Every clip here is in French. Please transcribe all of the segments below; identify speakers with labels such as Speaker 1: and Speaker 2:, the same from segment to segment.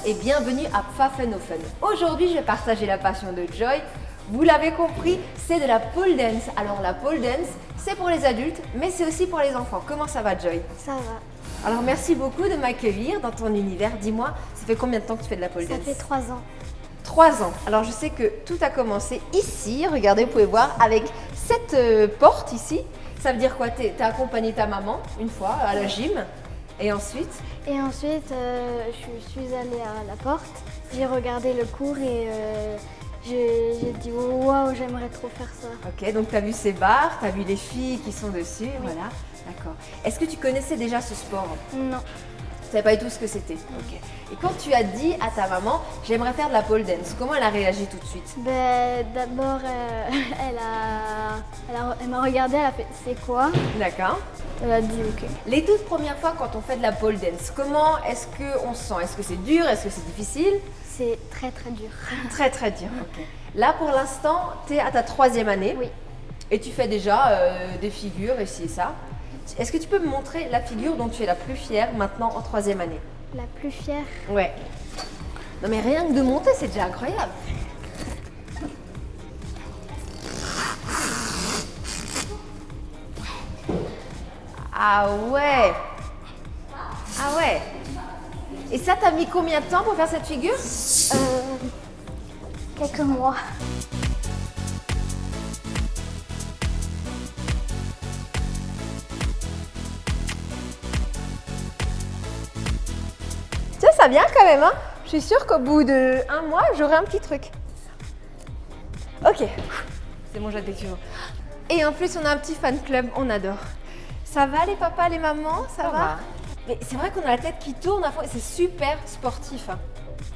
Speaker 1: et bienvenue à Pfaffenhoffen. Aujourd'hui, je vais partager la passion de Joy. Vous l'avez compris, c'est de la pole dance. Alors la pole dance, c'est pour les adultes, mais c'est aussi pour les enfants. Comment ça va, Joy?
Speaker 2: Ça va.
Speaker 1: Alors merci beaucoup de m'accueillir dans ton univers. Dis-moi, ça fait combien de temps que tu fais de la pole dance?
Speaker 2: Ça fait 3 ans.
Speaker 1: 3 ans. Alors je sais que tout a commencé ici, regardez, vous pouvez voir, avec cette porte ici. Ça veut dire quoi? Tu as accompagné ta maman une fois à la gym et ensuite?
Speaker 2: Et ensuite, je suis allée à la porte, j'ai regardé le cours et j'ai dit waouh, j'aimerais trop faire ça.
Speaker 1: Ok, donc tu as vu ces barres, tu as vu les filles qui sont dessus,
Speaker 2: Oui.
Speaker 1: voilà, d'accord. Est-ce que tu connaissais déjà ce sport?
Speaker 2: Non.
Speaker 1: Tu savais pas du tout ce que c'était? Ok. Et quand tu as dit à ta maman, j'aimerais faire de la pole dance, comment elle a réagi tout de suite?
Speaker 2: Ben, d'abord, elle m'a regardé, elle a fait c'est quoi?
Speaker 1: D'accord.
Speaker 2: Elle a dit ok.
Speaker 1: Les toutes premières fois quand on fait de la pole dance, comment est-ce qu'on se sent? Est-ce que c'est dur? Est-ce que c'est difficile?
Speaker 2: C'est très très dur.
Speaker 1: Très très dur, ok. Là pour l'instant, tu es à ta 3e année.
Speaker 2: Oui.
Speaker 1: Et tu fais déjà des figures ici et ça. Est-ce que tu peux me montrer la figure dont tu es la plus fière maintenant en 3e année?
Speaker 2: La plus fière.
Speaker 1: Ouais. Non mais rien que de monter, c'est déjà incroyable. Ah ouais. Ah ouais. Et ça, t'as mis combien de temps pour faire cette figure?
Speaker 2: Quelques mois.
Speaker 1: Tiens, ça vient quand même, hein. Je suis sûre qu'au bout de 1 mois, j'aurai un petit truc. Ok, c'est bon, j'attends toujours. Et en plus, on a un petit fan club, on adore. Ça va les papas, les mamans, ça va? Mais c'est vrai qu'on a la tête qui tourne à fond et c'est super sportif. Hein.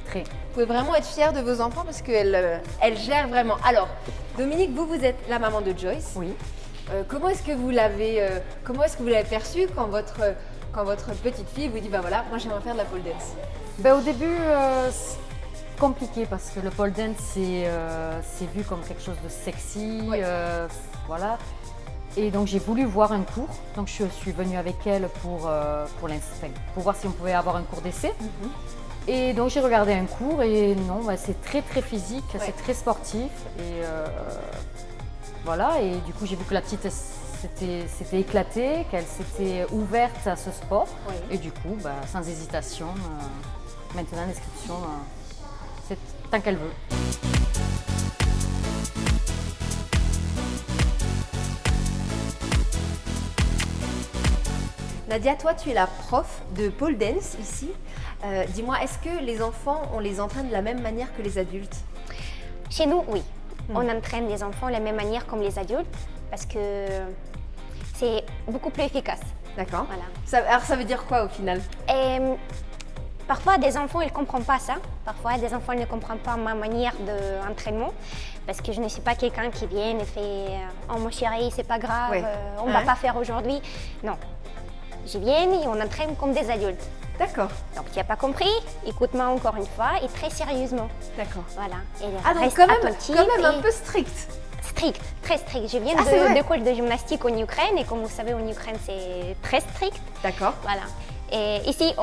Speaker 3: Très.
Speaker 1: Vous pouvez vraiment être fiers de vos enfants parce qu'elles gèrent vraiment. Alors, Dominique, vous êtes la maman de Joyce.
Speaker 3: Oui.
Speaker 1: Comment est-ce que vous l'avez perçu quand votre petite fille vous dit bah voilà, moi j'aimerais faire de la pole dance?
Speaker 3: Ben, au début, c'est compliqué parce que le pole dance, c'est vu comme quelque chose de sexy.
Speaker 1: Oui.
Speaker 3: Voilà. Et donc, j'ai voulu voir un cours. Donc, je suis venue avec elle pour voir si on pouvait avoir un cours d'essai. Et donc, j'ai regardé un cours et non, ben, c'est très, très physique, c'est très sportif. Et voilà. Et du coup, j'ai vu que la petite s'était éclatée, qu'elle s'était ouverte à ce sport.
Speaker 1: Oui.
Speaker 3: Et du coup, ben, sans hésitation, maintenant, l'inscription, c'est tant qu'elle veut.
Speaker 1: Nadia, toi tu es la prof de pole dance ici. Dis-moi, est-ce que les enfants, on les entraîne de la même manière que les adultes?
Speaker 4: Chez nous, oui. On entraîne les enfants de la même manière comme les adultes parce que c'est beaucoup plus efficace.
Speaker 1: D'accord.
Speaker 4: Voilà.
Speaker 1: Alors ça veut dire quoi au final?
Speaker 4: Et parfois, des enfants, ils ne comprennent pas ça. Parfois, des enfants ne comprennent pas ma manière d'entraînement parce que je ne suis pas quelqu'un qui vient et fait « Oh mon chéri, c'est pas grave,
Speaker 1: Oui.
Speaker 4: on ne va pas faire aujourd'hui. » Non. Je viens et on entraîne comme des adultes.
Speaker 1: D'accord.
Speaker 4: Donc, tu n'as pas compris, écoute-moi encore une fois et très sérieusement.
Speaker 1: D'accord.
Speaker 4: Voilà. Et
Speaker 1: Ah donc
Speaker 4: reste
Speaker 1: quand même
Speaker 4: attentive
Speaker 1: un
Speaker 4: et
Speaker 1: peu strict.
Speaker 4: strict, très strict. Je viens
Speaker 1: Ah, c'est vrai?
Speaker 4: d'école de gymnastique en Ukraine et comme vous savez, en Ukraine, c'est très strict.
Speaker 1: D'accord.
Speaker 4: Voilà. Et ici,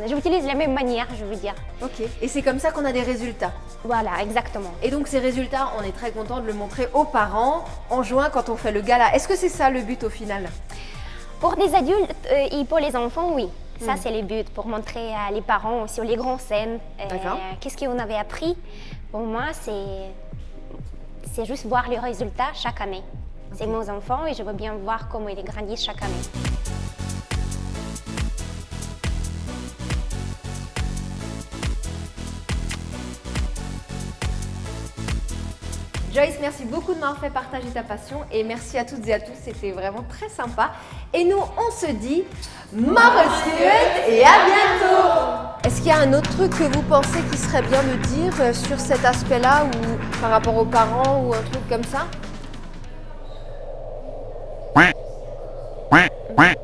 Speaker 4: j'utilise la même manière, je veux dire.
Speaker 1: Ok. Et c'est comme ça qu'on a des résultats.
Speaker 4: Voilà, exactement.
Speaker 1: Et donc ces résultats, on est très content de le montrer aux parents en juin quand on fait le gala. Est-ce que c'est ça le but au final?
Speaker 4: Pour des adultes et pour les enfants, oui. Ça, c'est le but, pour montrer à les parents sur les grandes scènes
Speaker 1: D'accord.
Speaker 4: qu'est-ce qu'on avait appris. Pour moi, c'est juste voir les résultats chaque année. C'est mes enfants et je veux bien voir comment ils grandissent chaque année.
Speaker 1: Joyce, merci beaucoup de m'avoir fait partager ta passion et merci à toutes et à tous, c'était vraiment très sympa. Et nous, on se dit Morgenskut et à bientôt. Est-ce qu'il y a un autre truc que vous pensez qui serait bien de dire sur cet aspect-là ou par rapport aux parents ou un truc comme ça?
Speaker 5: Quack, quack, quack.